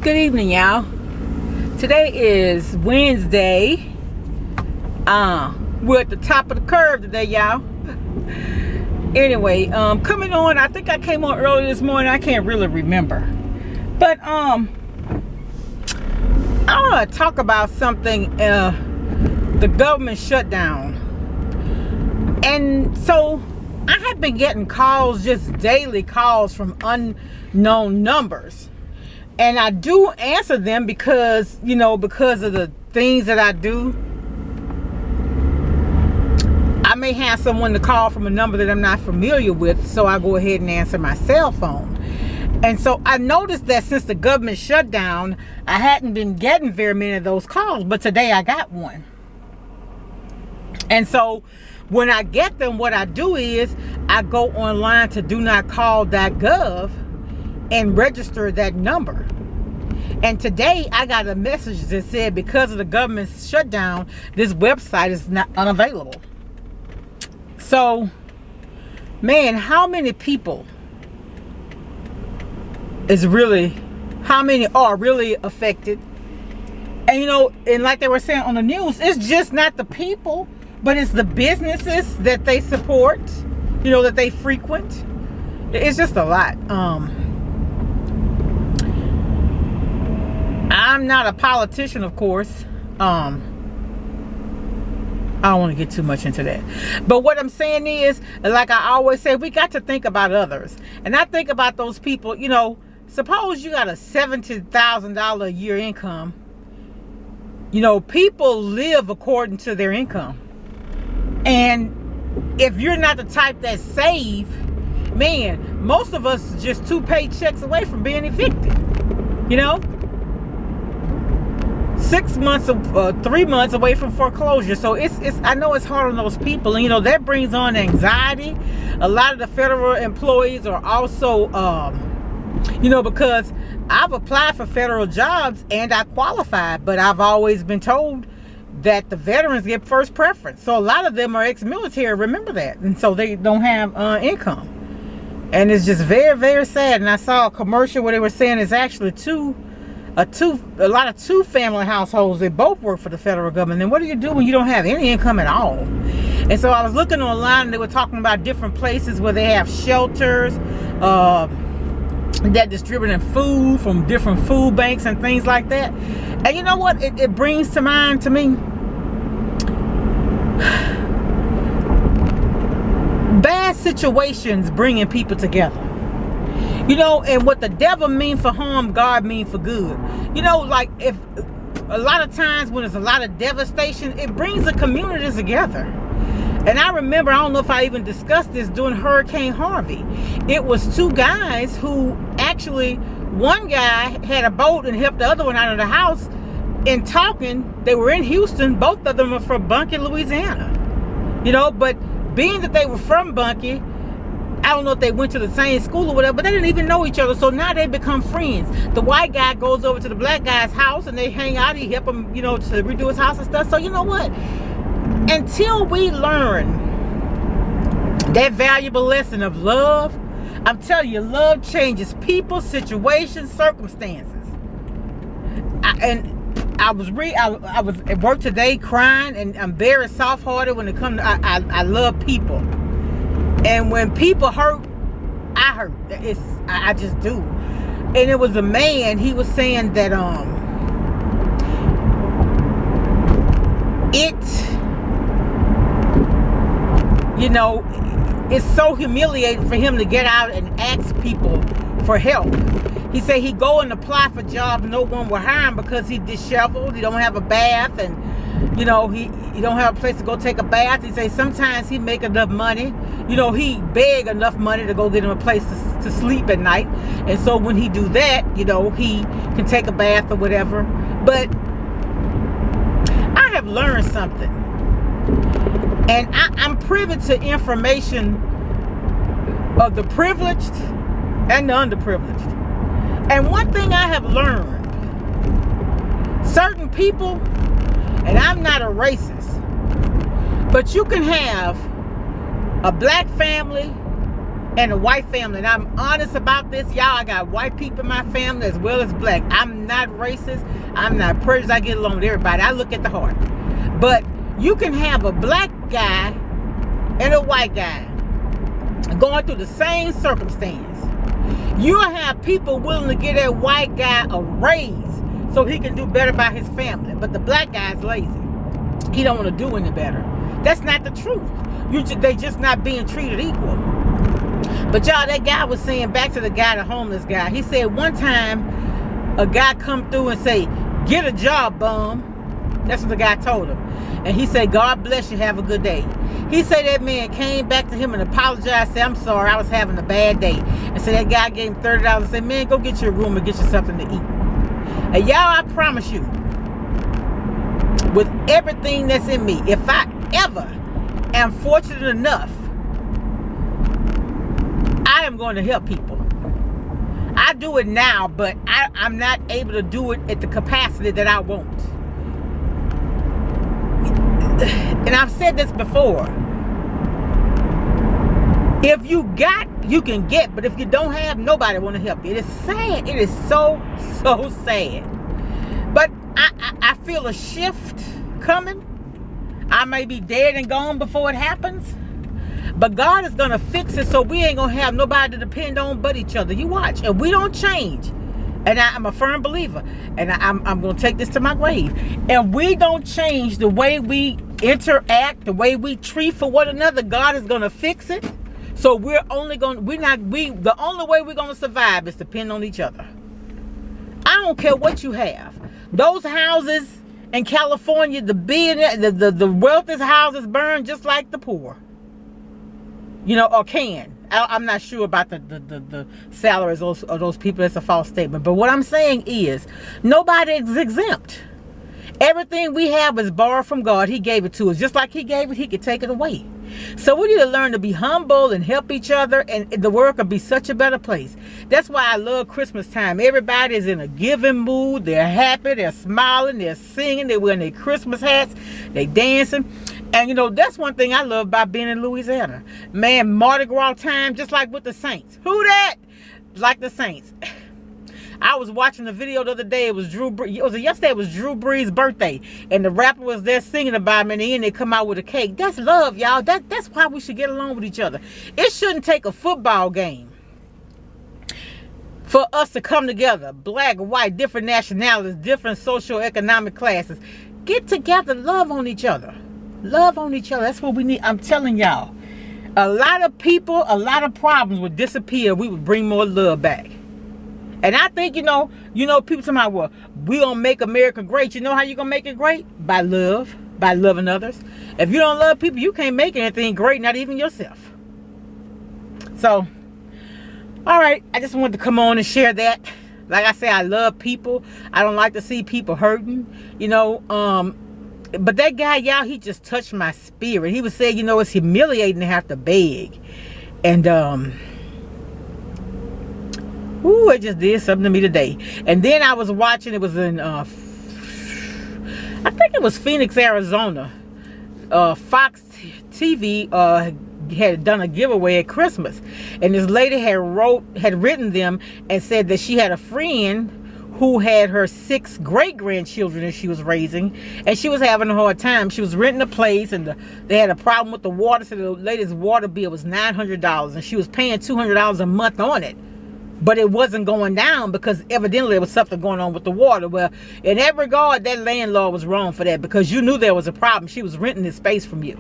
Good evening, y'all. Today is Wednesday. We're at the top of the curve today, y'all. Anyway, coming on, I think I came on early this morning. I can't really remember. But I want to talk about something, the government shutdown. And so I have been getting calls, just daily calls from unknown numbers. And I do answer them because, because of the things that I do. I may have someone to call from a number that I'm not familiar with, so I go ahead and answer my cell phone. And so I noticed that since the government shutdown, I hadn't been getting very many of those calls, but today I got one. And so when I get them, what I do is I go online to donotcall.gov and register that number. And today I got a message that said because of the government shutdown, this website is not unavailable. So, man, how many are really affected? And and like they were saying on the news, it's just not the people, but it's the businesses that they support, that they frequent. It's just a lot. I'm not a politician, of course. I don't want to get too much into that. But what I'm saying is, like I always say, we got to think about others. And I think about those people, suppose you got a $70,000 a year income. People live according to their income. And if you're not the type that save, man, most of us just 2 paychecks away from being evicted. 6 months, 3 months away from foreclosure. So I know it's hard on those people, and that brings on anxiety. A lot of the federal employees are also, because I've applied for federal jobs and I qualified, but I've always been told that the veterans get first preference. So a lot of them are ex-military, remember that, and so they don't have income, and it's just very, very sad. And I saw a commercial where they were saying it's actually a lot of two-family households that both work for the federal government. And what do you do when you don't have any income at all? And so I was looking online, and they were talking about different places where they have shelters that distributing food from different food banks and things like that. And you know what it brings to mind to me? Bad situations bringing people together. And what the devil mean for harm, God mean for good. Like if a lot of times when there's a lot of devastation, it brings the communities together. And I remember, I don't know if I even discussed this during Hurricane Harvey. It was 2 guys who actually, one guy had a boat and helped the other one out of the house. In talking, they were in Houston. Both of them are from Bunkie, Louisiana. But being that they were from Bunkie, I don't know if they went to the same school or whatever, but they didn't even know each other. So now they become friends. The white guy goes over to the black guy's house and they hang out. He help him, to redo his house and stuff. So you know what? Until we learn that valuable lesson of love, I'm telling you, love changes people, situations, circumstances. I was at work today crying, and I'm very soft-hearted when it comes to, I love people. And when people hurt, I hurt. I just do. And it was a man, he was saying that it's so humiliating for him to get out and ask people for help. He said he go and apply for jobs, no one will hire him because he disheveled, he don't have a bath, and he don't have a place to go take a bath. He say sometimes he make enough money, he beg enough money to go get him a place to sleep at night. And so when he do that, he can take a bath or whatever. But I have learned something, and I'm privy to information of the privileged and the underprivileged. And one thing I have learned, certain people, and I'm not a racist, but you can have a black family and a white family. And I'm honest about this, y'all. I got white people in my family as well as black. I'm not racist. I'm not prejudiced. I get along with everybody. I look at the heart. But you can have a black guy and a white guy going through the same circumstance. You'll have people willing to give that white guy a raise so he can do better by his family. But the black guy's lazy. He don't want to do any better. That's not the truth. They just not being treated equal. But y'all, that guy was saying, back to the guy, the homeless guy, he said one time a guy come through and say, "Get a job, bum." That's what the guy told him. And he said, "God bless you, have a good day." He said that man came back to him and apologized, said, "I'm sorry, I was having a bad day." And so that guy gave him $30 and said, "Man, go get you a room and get you something to eat." And y'all, I promise you, with everything that's in me, if I ever am fortunate enough, I am going to help people. I do it now, but I'm not able to do it at the capacity that I want. And I've said this before. If you got, you can get. But if you don't have, nobody want to help you. It is sad. It is so sad. But I feel a shift coming. I may be dead and gone before it happens. But God is going to fix it so we ain't going to have nobody to depend on but each other. You watch. And we don't change. And I'm a firm believer. And I'm going to take this to my grave. And we don't change the way we interact, the way we treat for one another. God is going to fix it. So the only way we're going to survive is depend on each other. I don't care what you have. Those houses in California, the wealthiest houses burn just like the poor. You know, or can. I'm not sure about the salaries of those people. That's a false statement. But what I'm saying is, nobody is exempt. Everything we have is borrowed from God. He gave it to us. Just like he gave it, he could take it away. So we need to learn to be humble and help each other, and the world could be such a better place. That's why I love Christmas time. Everybody is in a giving mood. They're happy. They're smiling. They're singing. They're wearing their Christmas hats. They're dancing. And, you know, that's one thing I love about being in Louisiana. Man, Mardi Gras time, just like with the Saints. Who that? Like the Saints. I was watching the video the other day. It was yesterday. It was Drew Brees' birthday, and the rapper was there singing about him. And then they come out with a cake. That's love, y'all. That's why we should get along with each other. It shouldn't take a football game for us to come together. Black, white, different nationalities, different socioeconomic classes. Get together, love on each other. Love on each other. That's what we need. I'm telling y'all. A lot of people, a lot of problems would disappear. We would bring more love back. And I think, you know, people talking about, well, we gonna make America great. You know how you gonna make it great? By love, by loving others. If you don't love people, you can't make anything great, not even yourself. So, all right, I just wanted to come on and share that. Like I say, I love people. I don't like to see people hurting, you know. But that guy, y'all, he just touched my spirit. He was saying, you know, it's humiliating to have to beg. And, ooh, it just did something to me today. And then I was watching, it was in, I think it was Phoenix, Arizona. Fox TV had done a giveaway at Christmas. And this lady had written them and said that she had a friend who had her 6 great-grandchildren that she was raising, and she was having a hard time. She was renting a place, and they had a problem with the water, so the lady's water bill was $900, and she was paying $200 a month on it. But it wasn't going down because evidently there was something going on with the water. Well, in that regard, that landlord was wrong for that, because you knew there was a problem. She was renting this space from you.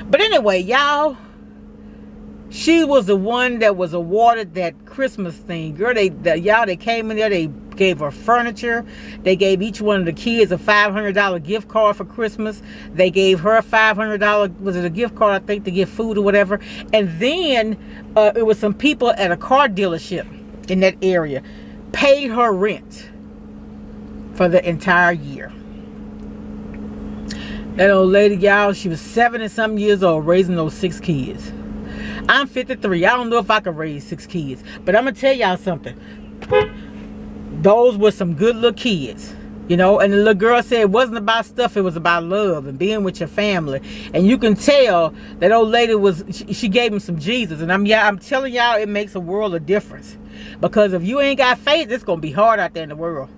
But anyway, y'all, she was the one that was awarded that Christmas thing. Girl, they came in there, they gave her furniture. They gave each one of the kids a $500 gift card for Christmas. They gave her a $500, was it a gift card, I think, to get food or whatever. And then it was some people at a car dealership in that area paid her rent for the entire year. That old lady, y'all, she was 70-something years old raising those 6 kids. I'm 53. I don't know if I could raise 6 kids. But I'm going to tell y'all something. Those were some good little kids. You know, and the little girl said it wasn't about stuff, it was about love and being with your family. And you can tell that old lady she gave him some Jesus. And I'm telling y'all, it makes a world of difference. Because if you ain't got faith, it's gonna be hard out there in the world.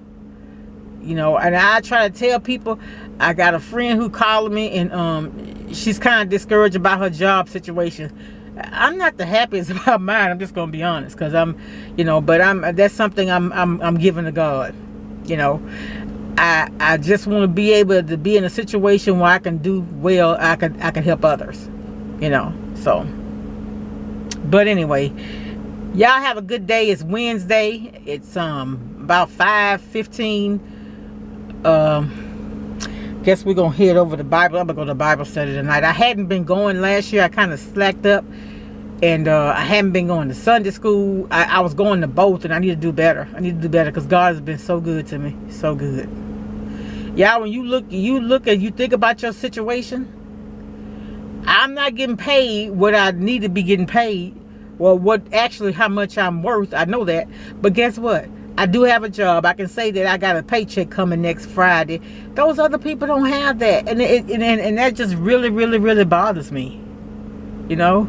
You know, and I try to tell people, I got a friend who called me, and she's kind of discouraged about her job situation. I'm not the happiest about mine, I'm just gonna be honest, because I'm, you know, but that's something I'm giving to God. You know, I just want to be able to be in a situation where I can do well, I can help others, you know. So, but anyway, y'all have a good day. It's Wednesday. It's about 5:15. Guess we're gonna head over to Bible. I'm gonna go to Bible study tonight. I hadn't been going last year. I kind of slacked up, and I hadn't been going to Sunday school. I was going to both, and I need to do better. I need to do better because God has been so good to me, so good. Y'all, when you think about your situation, I'm not getting paid what I need to be getting paid. Well, how much I'm worth, I know that. But guess what? I do have a job. I can say that I got a paycheck coming next Friday. Those other people don't have that. And that just really, really, really bothers me. You know?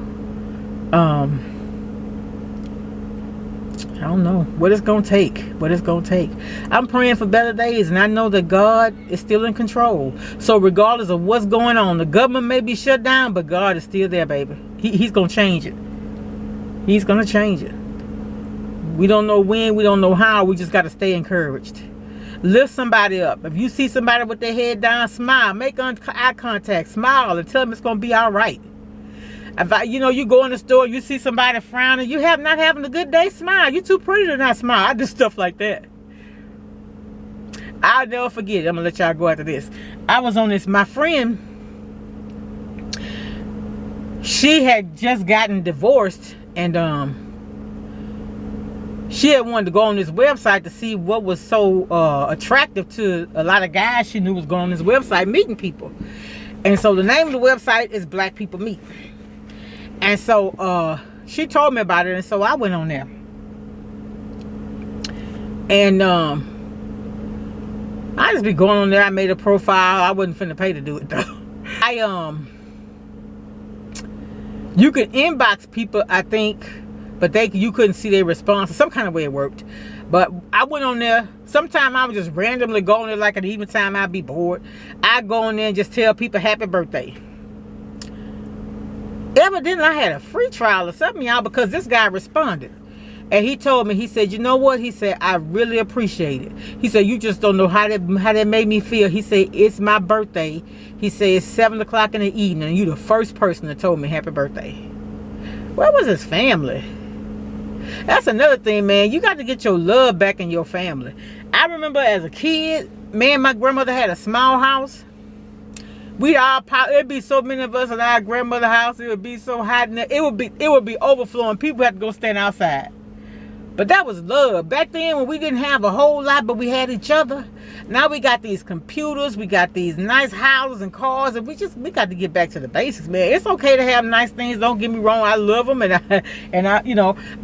I don't know what it's going to take. What it's going to take. I'm praying for better days. And I know that God is still in control. So regardless of what's going on, the government may be shut down, but God is still there, baby. He's going to change it. He's going to change it. We don't know when, we don't know how. We just got to stay encouraged. Lift somebody up. If you see somebody with their head down, smile. Make eye contact. Smile and tell them it's going to be all right. If you go in the store, you see somebody frowning, you not having a good day, smile. You're too pretty to not smile. I do stuff like that. I'll never forget it. I'm going to let y'all go after this. I was on this, my friend, she had just gotten divorced, and she had wanted to go on this website to see what was so attractive to a lot of guys she knew was going on this website meeting people. And so the name of the website is Black People Meet. And so she told me about it, and so I went on there. And I just be going on there. I made a profile. I wasn't finna pay to do it though. You could inbox people, I think, but you couldn't see their response. Some kind of way it worked. But I went on there. Sometime I would just randomly go on there, like at the evening time I'd be bored. I'd go on there and just tell people happy birthday. Evidently I had a free trial or something, y'all, because this guy responded. And he told me, he said, you know what? He said, I really appreciate it. He said, you just don't know how that made me feel. He said, it's my birthday. He said, it's 7 o'clock in the evening, and you the first person that told me happy birthday. Where was his family? That's another thing, man. You got to get your love back in your family. I remember as a kid, man, my grandmother had a small house. It'd be so many of us at our grandmother's house. It would be so hot in there. It would be overflowing. People had to go stand outside. But that was love. Back then when we didn't have a whole lot, but we had each other. Now we got these computers, we got these nice houses and cars, and we got to get back to the basics, man. It's okay to have nice things. Don't get me wrong. I love them,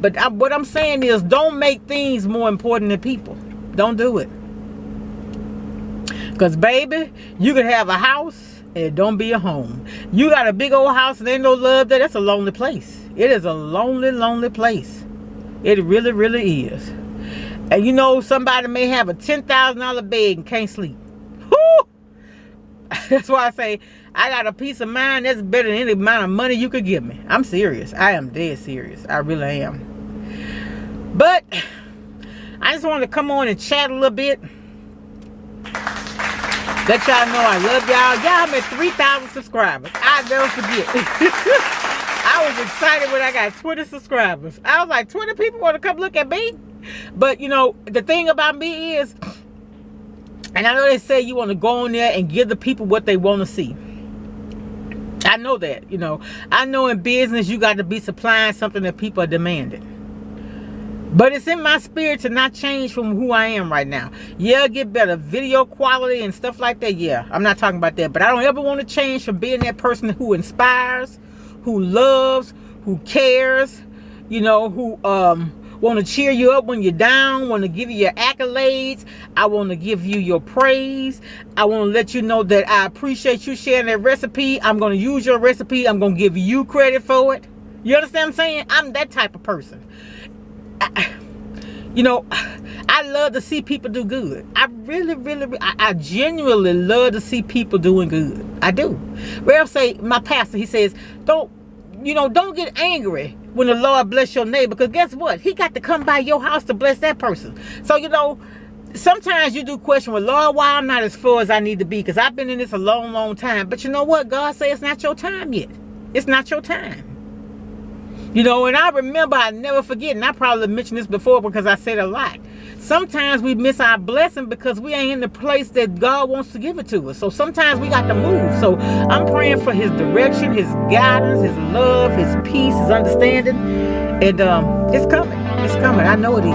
but what I'm saying is, don't make things more important than people. Don't do it. Because, baby, you could have a house and it don't be a home. You got a big old house and ain't no love there. That's a lonely place. It is a lonely, lonely place. It really, really is. And you know, somebody may have a $10,000 bed and can't sleep. Woo! That's why I say, I got a peace of mind that's better than any amount of money you could give me. I'm serious. I am dead serious. I really am. But I just wanted to come on and chat a little bit. Let y'all know I love y'all. Y'all, I'm at 3,000 subscribers. I'll never forget. I was excited when I got 20 subscribers. I was like, 20 people want to come look at me? But, you know, the thing about me is, and I know they say you want to go on there and give the people what they want to see. I know that, you know. I know in business you got to be supplying something that people are demanding. But it's in my spirit to not change from who I am right now. Yeah, get better video quality and stuff like that. Yeah, I'm not talking about that. But I don't ever want to change from being that person who inspires, who loves, who cares, you know, who Want to cheer you up when you're down. Want to give you your accolades. I want to give you your praise. I want to let you know that I appreciate you sharing that recipe. I'm going to use your recipe. I'm going to give you credit for it. You understand what I'm saying? I'm that type of person. I love to see people do good. I I genuinely love to see people doing good. I do. Rev say, my pastor, he says, don't get angry when the Lord bless your neighbor, because guess what? He got to come by your house to bless that person. So, sometimes you do question, well, Lord, why I'm not as far as I need to be, because I've been in this a long, long time. But you know what? God says it's not your time yet. It's not your time. And I remember, I never forget, and I probably mentioned this before because I said a lot. Sometimes we miss our blessing because we ain't in the place that God wants to give it to us. So sometimes we got to move. So I'm praying for his direction, his guidance, his love, his peace, his understanding. And it's coming. It's coming. I know it is.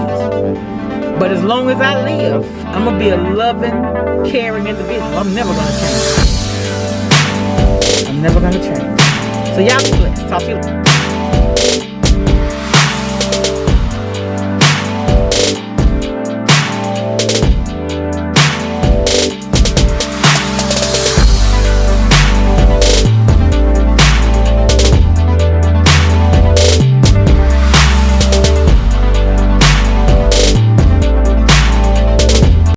But as long as I live, I'm going to be a loving, caring individual. I'm never going to change. I'm never going to change. So y'all be blessed. Talk to you later.